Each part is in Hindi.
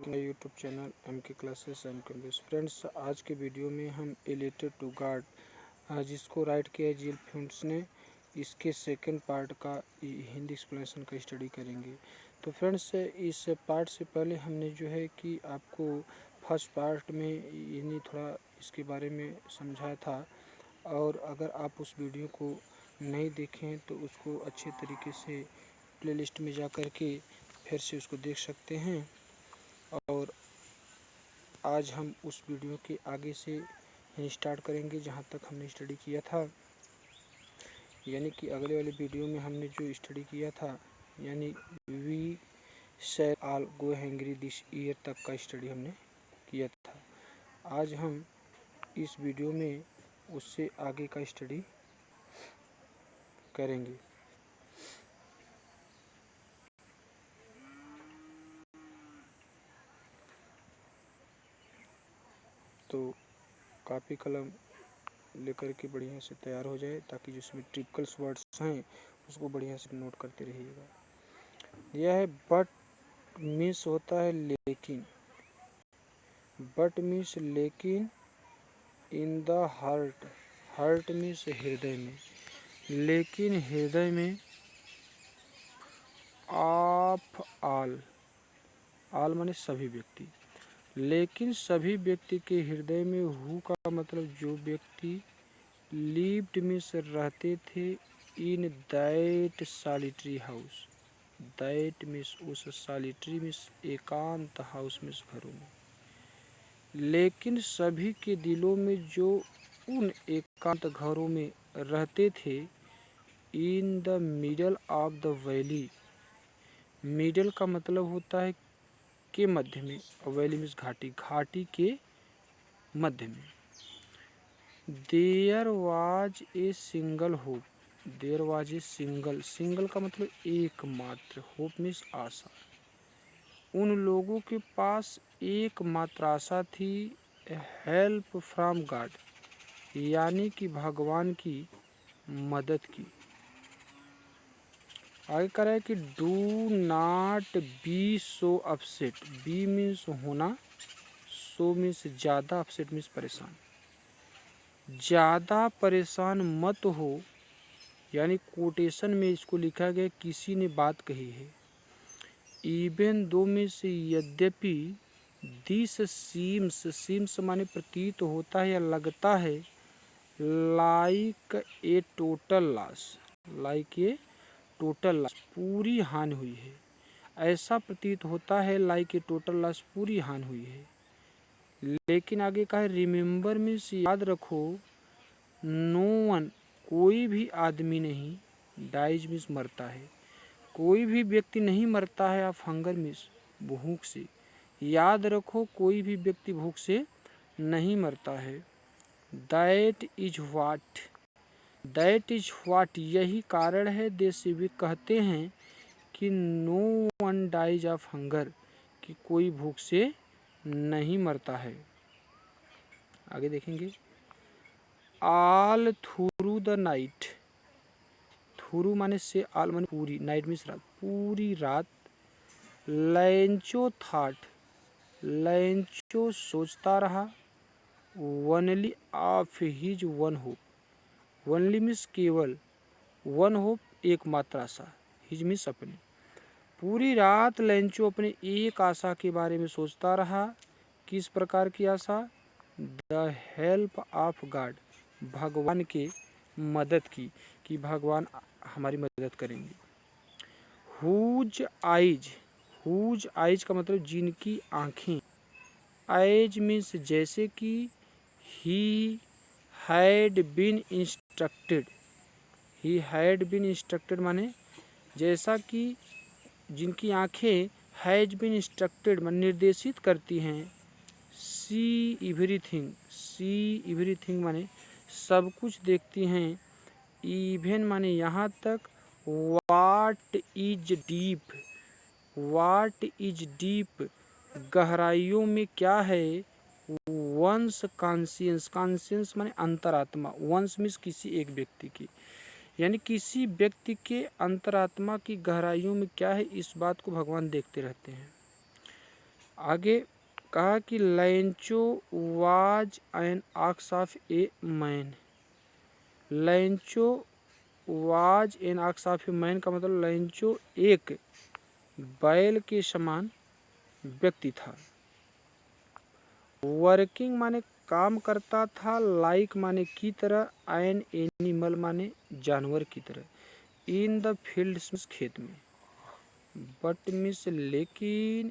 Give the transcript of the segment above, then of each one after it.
माय यूट्यूब चैनल एम के क्लासेस एंड कंप्यूटर। फ्रेंड्स, आज के वीडियो में हम रिलेटेड टू गार्ड जिसको राइट किया है जिल फ्यूंट्स ने, इसके सेकंड पार्ट का हिंदी एक्सप्लेनेशन का स्टडी करेंगे। तो फ्रेंड्स, इस पार्ट से पहले हमने जो है कि आपको फर्स्ट पार्ट में यानी थोड़ा इसके बारे में समझाया था, और अगर आप उस वीडियो को नहीं देखें तो उसको अच्छे तरीके से प्लेलिस्ट में जा कर के फिर से उसको देख सकते हैं। और आज हम उस वीडियो के आगे से स्टार्ट करेंगे जहां तक हमने स्टडी किया था, यानी कि अगले वाले वीडियो में हमने जो स्टडी किया था, यानी we shall all go hungry this year तक का स्टडी हमने किया था। आज हम इस वीडियो में उससे आगे का स्टडी करेंगे। तो कापी कलम लेकर के बढ़िया से तैयार हो जाए, ताकि जिसमें टिपिकल्स वर्ड्स हैं उसको बढ़िया से नोट करते रहिएगा। यह है बट मीन्स होता है लेकिन। बट मीन्स लेकिन in the heart. Heart means हृदय में, लेकिन हृदय में। Of all. ऑल माने सभी व्यक्ति, लेकिन सभी व्यक्ति के हृदय में। हु का मतलब जो व्यक्ति। लिव्ड मीन्स रहते थे। In that solitary house. That means उस सॉलिटरी मीन्स एकांत हाउस मीन्स घरों में। लेकिन सभी के दिलों में जो उन एकांत घरों में रहते थे। In the middle of the valley. Middle का मतलब होता है के मध्य में, वैली मीन्स घाटी, घाटी के मध्य में। There was a single hope. There was a single. Single का मतलब एकमात्र, होप मीन्स आशा। उन लोगों के पास एकमात्र आशा थी। हेल्प फ्रॉम गॉड, यानी कि भगवान की मदद की। आगे कह रहा है कि do not be so upset. Be means होना, सो मीन्स ज़्यादा, अपसेट मीन्स परेशान। ज़्यादा परेशान मत हो, यानी कोटेशन में इसको लिखा गया किसी ने बात कही है। इवन दो में से यद्यपि। This seems. सीम्स माने प्रतीत होता है या लगता है। Like a total loss. Like a total loss, पूरी हानि हुई है। ऐसा प्रतीत होता है लाइक ए टोटल लॉस, पूरी हानि हुई है। लेकिन आगे का है रिमेंबर मीन्स याद रखो। नो वन, कोई भी आदमी नहीं। डाइज मीन्स मरता है। कोई भी व्यक्ति नहीं मरता है। ऑफ हंगर मीन्स भूख से। याद रखो, कोई भी व्यक्ति भूख से नहीं मरता है। That is what. That is what, यही कारण है। दे वे कहते हैं कि no one dies of hunger, कि कोई भूख से नहीं मरता है। आगे देखेंगे। All through the night. Through माने से, ऑल माने पूरी, नाइट मीन्स रात, पूरी रात। लैंचो थॉट। लैंचो सोचता रहा। Only of his one hope. Only means केवल, वन होप एकमात्र आशा, हिज मीन्स अपने। पूरी रात लैंचो अपने एक आशा के बारे में सोचता रहा। किस प्रकार की आशा। द हेल्प ऑफ गॉड, भगवान के मदद की, कि भगवान हमारी मदद करेंगे। Whose eyes. हुज आइज का मतलब जिनकी आँखें। आइज मीन्स जैसे कि। He had been instructed. He had been instructed माने जैसा कि, जिनकी आँखें हैज बीन इंस्ट्रक्टेड माने निर्देशित करती हैं। See everything. सी एवरीथिंग माने सब कुछ देखती हैं। इवन माने यहाँ तक। What is deep. What is deep, गहराइयों में क्या है। Once conscience. कॉन्शियंस माने अंतरात्मा। वंस मीन्स किसी एक व्यक्ति की, यानी किसी व्यक्ति के अंतरात्मा की गहराइयों में क्या है, इस बात को भगवान देखते रहते हैं। आगे कहा कि लैंचो was an ox of a man. लैंचो was an ox of a man का मतलब लैंचो एक बैल के समान व्यक्ति था। वर्किंग माने काम करता था, लाइक माने की तरह, एन एनिमल माने जानवर की तरह, इन द फील्ड्स खेत में, बट मिस लेकिन,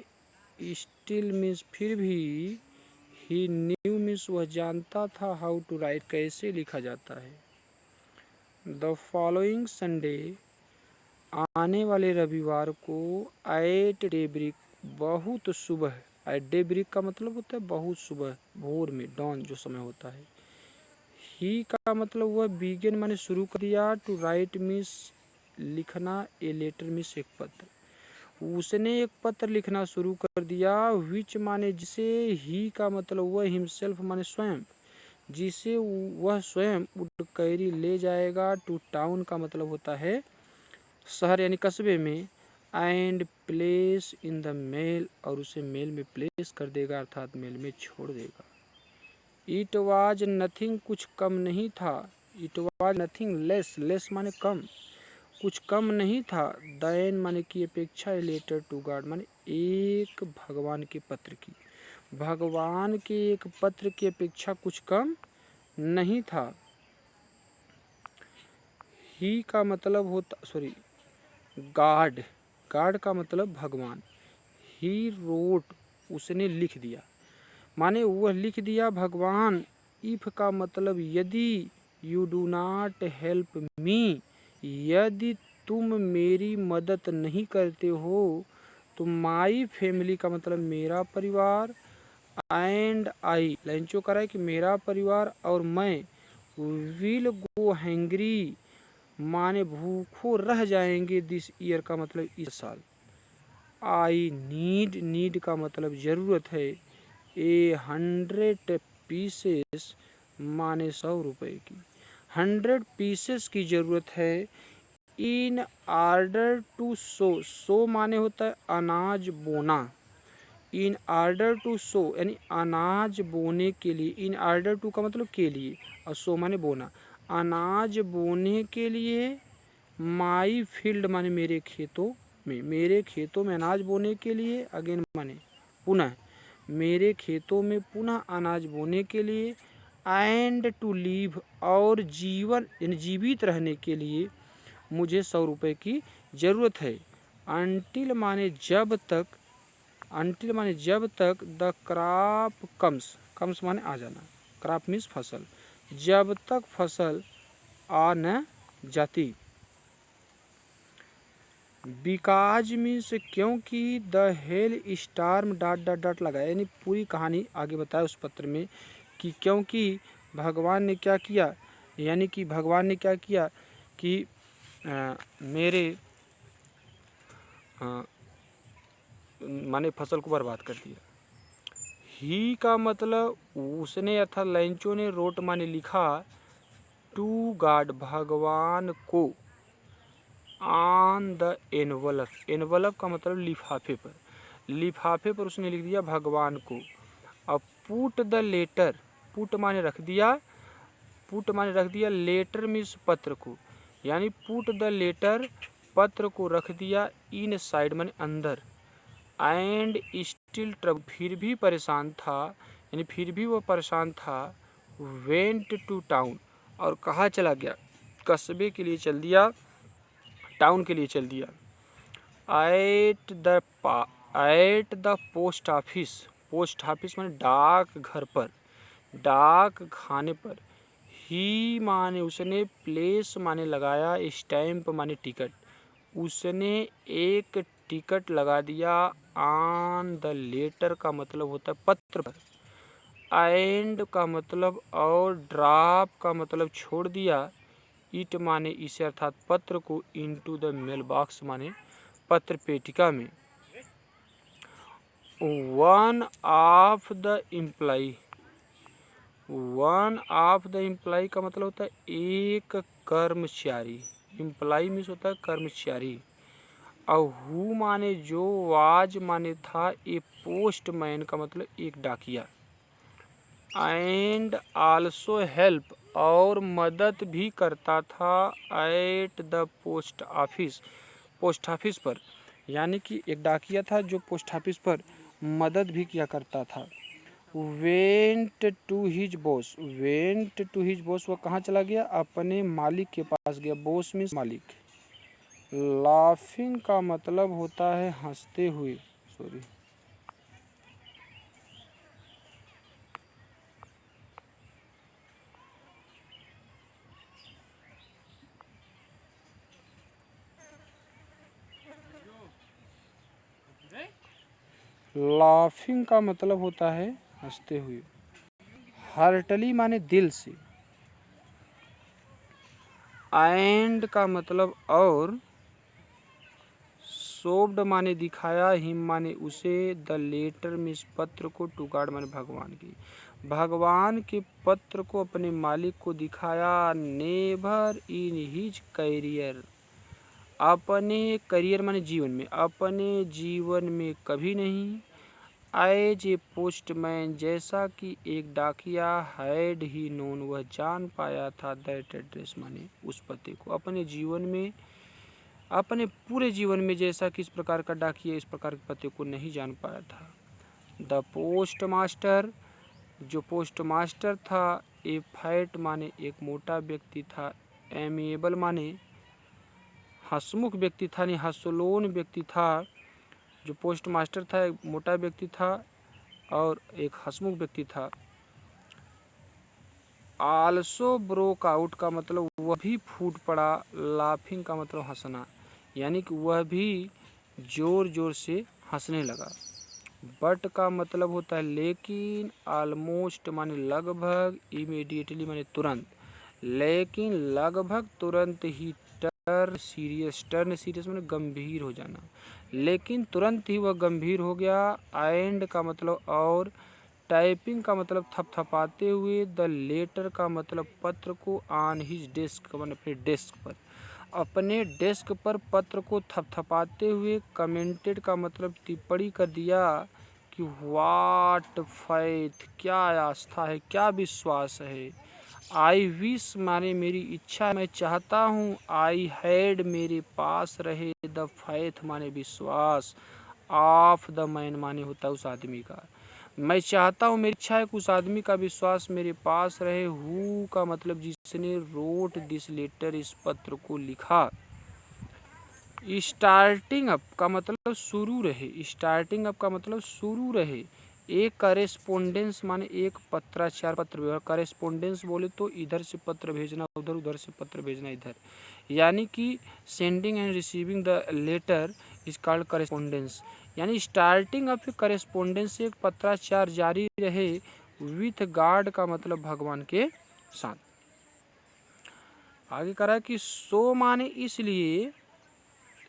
स्टिल मिस फिर भी, ही न्यू मिस वह जानता था, हाउ टू राइट कैसे लिखा जाता है। द फॉलोइंग संडे आने वाले रविवार को, एट डेब्रिक बहुत सुबह, एट डेब्रिक का मतलब होता है बहुत सुबह, भोर में, डॉन जो समय होता है। ही का मतलब वह बिगिन माने शुरू कर दिया, टू राइट मिस लिखना, ए लेटर मिस एक पत्र, उसने एक पत्र लिखना शुरू कर दिया। विच माने जिसे, ही का मतलब वह, हिमसेल्फ माने स्वयं, जिसे वह स्वयं वुड कैरी ले जाएगा, टू टाउन का मतलब होता है शहर यानी कस्बे में, and place in the mail और उसे मेल में प्लेस कर देगा अर्थात मेल में छोड़ देगा। इट वाज नथिंग कुछ कम नहीं था, it was nothing less, less माने कम, कुछ कम नहीं था, दैन माने की अपेक्षा, ए लेटर टू गॉड माने एक भगवान के पत्र की, भगवान के एक पत्र की अपेक्षा कुछ कम नहीं था। ही का मतलब होता, सॉरी, गॉड, गॉड का मतलब भगवान, ही रोट उसने लिख दिया, माने वह लिख दिया भगवान। इफ का मतलब यदि, you do not help me, यदि तुम मेरी मदद नहीं करते हो, तो माई फैमिली का मतलब मेरा परिवार, एंड आई लंचो करा है कि मेरा परिवार और मैं, विल गो हैंग्री माने भूखों रह जाएंगे, दिस ईयर का मतलब इस साल। आई नीड, नीड का मतलब जरूरत है, ए 100 पीसेस माने 100 रुपए की, 100 पीसेस की जरूरत है, इन आर्डर टू सो, सो माने होता है अनाज बोना, इन आर्डर टू सो यानी अनाज बोने के लिए, इन आर्डर टू का मतलब के लिए, और सो माने बोना, अनाज बोने के लिए, माई फील्ड माने मेरे खेतों में, मेरे खेतों में अनाज बोने के लिए, अगेन माने पुनः, मेरे खेतों में पुनः अनाज बोने के लिए, एंड टू लीव और जीवन यानी जीवित रहने के लिए मुझे 100 रुपये की ज़रूरत है। अंटिल माने जब तक, अंटिल माने जब तक, द क्रॉप कम्स, कम्स माने आ जाना, क्रॉप मीन्स फसल, जब तक फसल आ न जाती। बिकाज मीन्स क्योंकि, the hell storm dot dot dot लगाया, यानी पूरी कहानी आगे बताया उस पत्र में कि क्योंकि भगवान ने क्या किया, यानी कि भगवान ने क्या किया कि मेरे माने फसल को बर्बाद कर दिया। ही का मतलब उसने अर्थात लैंचो ने, रोट माने लिखा, टू गॉड भगवान को, ऑन द एनवलप, एनवलप का मतलब लिफाफे पर, लिफाफे पर उसने लिख दिया भगवान को। अब पुट द लेटर, पुट माने रख दिया, पुट माने रख दिया, लेटर मीन्स पत्र को, यानी पुट द लेटर पत्र को रख दिया, इन साइड माने अंदर, एंड स्टिल ट्रबल फिर भी परेशान था, यानी फिर भी वो परेशान था, वेंट टू टाउन और कहाँ चला गया, कस्बे के लिए चल दिया, टाउन के लिए चल दिया। At the post office, post office माने डाक घर पर, डाक खाने पर, ही माने उसने, प्लेस माने लगाया, स्टैम्प माने टिकट, उसने एक टिकट लगा दिया, ऑन द लेटर का मतलब होता है पत्र पर, एंड का मतलब और, ड्रॉप का मतलब छोड़ दिया, इट माने इसे अर्थात पत्र को, इनटू द मेल बॉक्स माने पत्र पेटिका में। One of the employee, one of the employee का मतलब होता है एक कर्मचारी, एम्प्लॉई मीन्स होता है कर्मचारी, और हु माने जो, वाज माने था, ए पोस्टमैन का मतलब एक डाकिया, एंड आल्सो हेल्प और मदद भी करता था, at the post office, post office पर, यानी कि एक डाकिया था जो पोस्ट ऑफिस पर मदद भी किया करता था। Went to his boss, went to his boss, वह कहाँ चला गया? अपने मालिक के पास गया। बॉस मीन्स मालिक। लाफिंग का मतलब होता है हंसते हुए, सॉरी, लाफिंग का मतलब होता है हंसते हुए। हार्टली माने दिल से। एंड का मतलब और। सोव्ड माने दिखाया, हिम माने उसे, द लेटर में इस पत्र को, टू गॉड माने भगवान की, भगवान के पत्र को अपने मालिक को दिखाया। नेवर इन हिज करियर, अपने करियर माने जीवन में, अपने जीवन में कभी नहीं। एज ए पोस्टमैन, जैसा कि एक डाकिया, हैड ही नोन, वह जान पाया था, दैट एड्रेस माने उस पते को, अपने जीवन में, अपने पूरे जीवन में जैसा कि इस प्रकार का डाकिया इस प्रकार के पते को नहीं जान पाया था। द पोस्ट मास्टर, जो पोस्ट मास्टर था, ए फैट माने एक मोटा व्यक्ति था, एमिएबल माने हंसमुख व्यक्ति था, नहीं हंसलोन व्यक्ति था। जो पोस्ट मास्टर था एक मोटा व्यक्ति था और एक हंसमुख व्यक्ति था। आल्सो ब्रोक आउट का मतलब वह भी फूट पड़ा, लाफिंग का मतलब हंसना, यानी कि वह भी जोर जोर से हंसने लगा। बट का मतलब होता है लेकिन, ऑलमोस्ट माने लगभग, इमीडिएटली माने तुरंत, लेकिन लगभग तुरंत ही, टर्न सीरियस, टर्न सीरियस माने गंभीर हो जाना, लेकिन तुरंत ही वह गंभीर हो गया। एंड का मतलब और, टाइपिंग का मतलब थपथपाते हुए, द लेटर का मतलब पत्र को, ऑन हिज डेस्क माने अपने डेस्क पर, अपने डेस्क पर पत्र को थपथपाते हुए, कमेंटेड का मतलब टिप्पणी कर दिया कि व्हाट फैथ, क्या आस्था है, क्या विश्वास है। आई विश माने मेरी इच्छा, मैं चाहता हूँ। आई हैड मेरे पास रहे, द फैथ माने विश्वास, ऑफ द मैन माने होता है उस आदमी का, मैं चाहता हूँ, मेरी इच्छा है कि उस आदमी का विश्वास मेरे पास रहे। हु का मतलब जिसने, रोट दिस लेटर इस पत्र को लिखा। स्टार्टिंग अप का मतलब शुरू रहे, स्टार्टिंग अप का मतलब शुरू रहे। एक करेस्पोंडेंस माने एक पत्राचार, पत्र व्यवहार। करेस्पोंडेंस बोले तो इधर से पत्र भेजना उधर, उधर से पत्र भेजना इधर, यानी कि sending and receiving the letter is called correspondence. यानी स्टार्टिंग अप करेस्पोंडेंस से एक पत्राचार जारी रहे, विथ गॉड का मतलब भगवान के साथ। आगे करा कि सो माने इसलिए,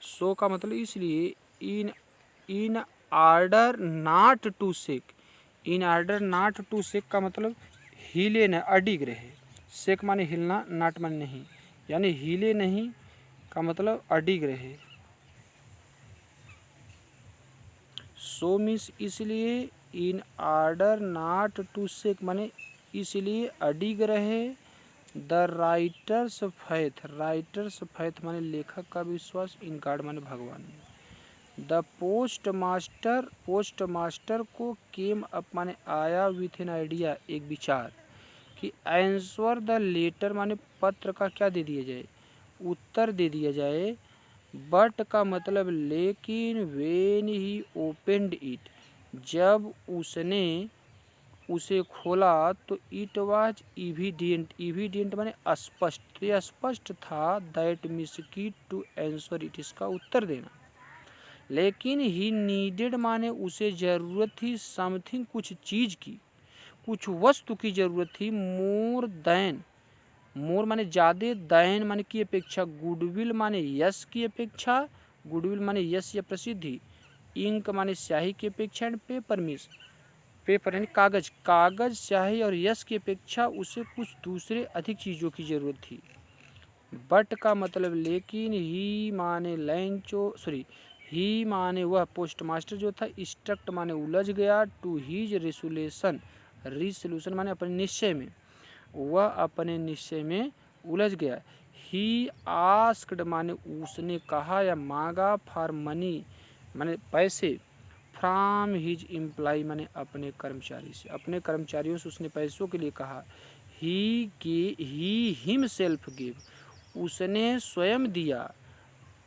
सो का मतलब इसलिए, in in order not to shake, in order not to shake का मतलब हिले न, अडिग रहे। सेक माने हिलना, नॉट माने नहीं, यानी हिले नहीं का मतलब अडिग रहे। सो मीन्स इसलिए, इन आर्डर नॉट टू सेक माने इसलिए अडिग रहे। The writers faith, writers faith माने लेखक का विश्वास, इन गॉड माने भगवान में। The post master, post master को केम अप माने आया, विथ एन आइडिया एक विचार, कि आंसर द लेटर माने पत्र का क्या दे दिया जाए, उत्तर दे दिया जाए। बट का मतलब लेकिन, वेन ही ओपेंड इट, जब उसने उसे खोला तो इट वाज इविडेंट, इविडेंट माने स्पष्ट, ये स्पष्ट था, दैट मिस्किट टू आंसर इट, इसका उत्तर देना। लेकिन ही नीडेड माने उसे जरूरत थी, समथिंग कुछ चीज की, कुछ वस्तु की जरूरत थी, मोर दैन, मोर माने ज्यादा, दैन माने की अपेक्षा, गुडविल माने यश की अपेक्षा, गुडविल माने यश या प्रसिद्धि, इंक माने स्याही की अपेक्षा, एंड पेपर मीन्स पेपर यानी कागज, कागज स्याही और यश की अपेक्षा उसे कुछ दूसरे अधिक चीज़ों की जरूरत थी। बट का मतलब लेकिन, ही माने लैंचो, सॉरी, ही माने वह, पोस्ट मास्टर जो था, स्ट्रक्ट माने उलझ गया, टू हीज रेसोल्यूशन, रिसोल्यूशन माने अपने निश्चय में, वह अपने निश्चय में उलझ गया। ही आस्क्ड माने उसने कहा या मांगा, फॉर मनी माने पैसे, फ्रॉम हिज एम्प्लॉय माने अपने कर्मचारी से, अपने कर्मचारियों से उसने पैसों के लिए कहा। ही हिमसेल्फ गिव, उसने स्वयं दिया।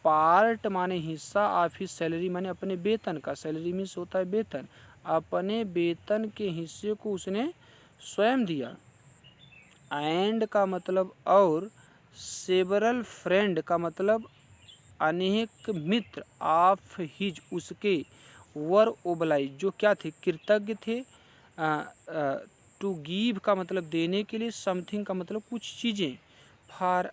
पार्ट माने हिस्सा, ऑफ हिज सैलरी माने अपने वेतन का, सैलरी मीन्स होता है वेतन, अपने वेतन के हिस्से को उसने स्वयं दिया। एंड का मतलब और, सेवरल फ्रेंड का मतलब अनेक मित्र, ऑफ हिज उसके, वर ओबलाइज जो क्या थे, कृतज्ञ थे, टू गिव का मतलब देने के लिए, समथिंग का मतलब कुछ चीज़ें, फॉर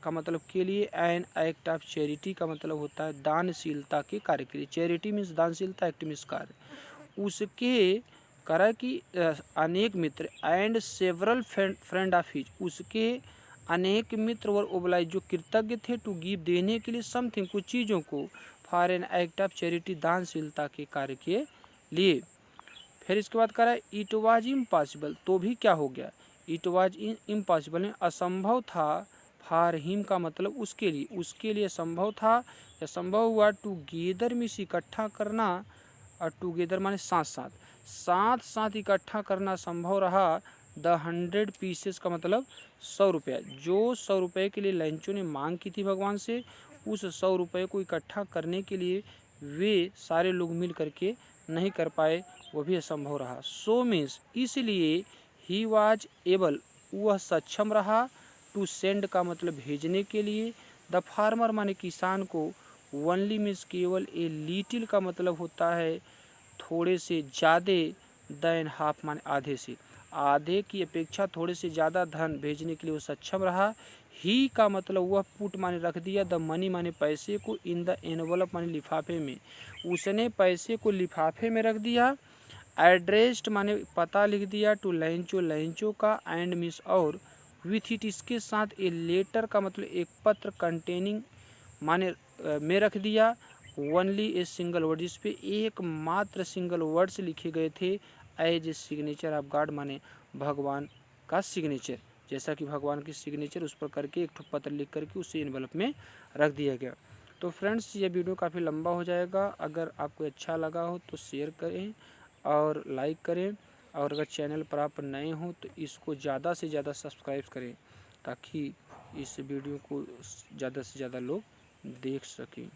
का मतलब के लिए, एन एक्ट ऑफ चैरिटी का मतलब होता है दानशीलता के कार्य के लिए, चैरिटी मीन्स दानशीलता, एक्ट मीन्स कार्य, उसके करा कि अनेक मित्र, and several friend of his उसके अनेक मित्र, वर ओबलाइज जो कृतज्ञ थे, टू गिव देने के लिए, समथिंग कुछ चीज़ों को, for an act of charity दानशीलता के कार्य के लिए। फिर इसके बाद करा इट वाज इम्पॉसिबल, तो भी क्या हो गया, इट वाज इम्पॉसिबल असंभव था, फॉर हिम का मतलब उसके लिए संभव था या संभव हुआ, टू गेदर मीन्स इकट्ठा करना, और टूगेदर माने साथ साथ, साथ साथ इकट्ठा करना संभव रहा। द 100 पीसेस का मतलब 100 रुपया, जो 100 रुपये के लिए लैंचो ने मांग की थी भगवान से, उस 100 रुपये को इकट्ठा करने के लिए वे सारे लोग मिल करके नहीं कर पाए, वो भी असंभव रहा। सो मीन्स इसलिए, ही वाज एबल वह सक्षम रहा, टू सेंड का मतलब भेजने के लिए, द फार्मर माने किसान को, ओनली मीन्स केवल, ए लिटिल का मतलब होता है थोड़े से ज़्यादा, देन हाफ माने आधे से, आधे की अपेक्षा थोड़े से ज़्यादा धन भेजने के लिए वो सक्षम रहा। ही का मतलब वह पुट माने रख दिया, द मनी माने पैसे को, इन द एनवलप माने लिफाफे में, उसने पैसे को लिफाफे में रख दिया। एड्रेस्ड माने पता लिख दिया, टू लैंचो लैंचो का, एंड मिस और, विथ इट इसके साथ, ए लेटर का मतलब एक पत्र, कंटेनिंग माने में रख दिया, ओनली ए सिंगल वर्ड जिस पे एक मात्र सिंगल वर्ड्स लिखे गए थे, as a signature of God माने भगवान का सिग्नेचर, जैसा कि भगवान की सिग्नेचर उस पर करके एक पत्र लिख करके उसे एनवलप में रख दिया गया। तो फ्रेंड्स ये वीडियो काफ़ी लंबा हो जाएगा, अगर आपको अच्छा लगा हो तो शेयर करें और लाइक करें, और अगर चैनल पर आप नए हों तो इसको ज़्यादा से ज़्यादा सब्सक्राइब करें, ताकि इस वीडियो को ज़्यादा से ज़्यादा लोग देख सकें।